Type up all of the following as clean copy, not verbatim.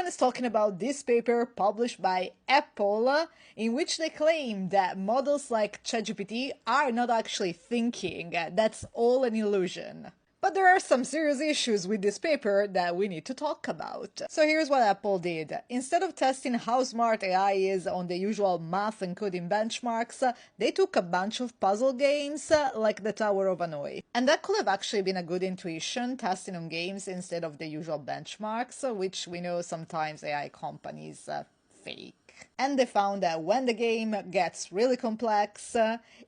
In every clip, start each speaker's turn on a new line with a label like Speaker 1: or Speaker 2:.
Speaker 1: Everyone is talking about this paper published by Apple, in which they claim that models like ChatGPT are not actually thinking. That's all an illusion. But there are some serious issues with this paper that we need to talk about. So here's what Apple did. Instead of testing how smart AI is on the usual math and coding benchmarks, they took a bunch of puzzle games like the Tower of Hanoi. And that could have actually been a good intuition, testing on games instead of the usual benchmarks, which we know sometimes AI companies fake. And they found that when the game gets really complex,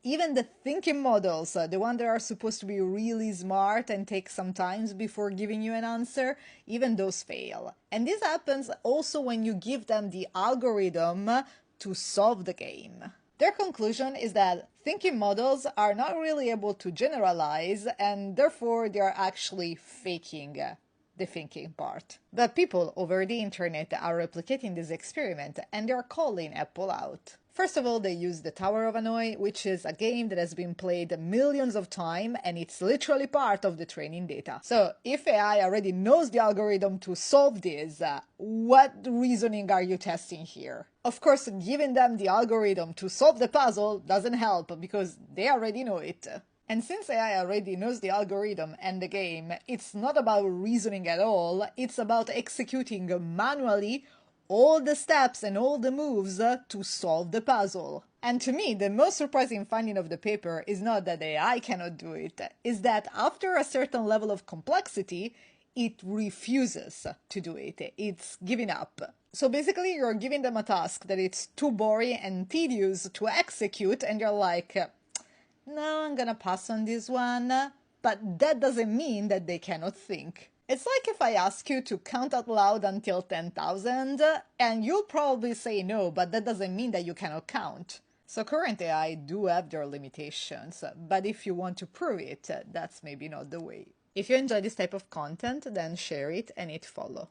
Speaker 1: even the thinking models, the ones that are supposed to be really smart and take some time before giving you an answer, even those fail. And this happens also when you give them the algorithm to solve the game. Their conclusion is that thinking models are not really able to generalize, and therefore they are actually faking the thinking part. But people over the internet are replicating this experiment and they are calling Apple out. First of all, they use the Tower of Hanoi, which is a game that has been played millions of times and it's literally part of the training data. So if AI already knows the algorithm to solve this, what reasoning are you testing here? Of course, giving them the algorithm to solve the puzzle doesn't help because they already know it. And since AI already knows the algorithm and the game, it's not about reasoning at all, it's about executing manually all the steps and all the moves to solve the puzzle. And to me, the most surprising finding of the paper is not that AI cannot do it, is that after a certain level of complexity, it refuses to do it. It's giving up. So basically, you're giving them a task that it's too boring and tedious to execute, and you're like, no, I'm gonna pass on this one, but that doesn't mean that they cannot think. It's like if I ask you to count out loud until 10,000, and you'll probably say no, but that doesn't mean that you cannot count. So current AI do have their limitations, but if you want to prove it, that's maybe not the way. If you enjoy this type of content, then share it and hit follow.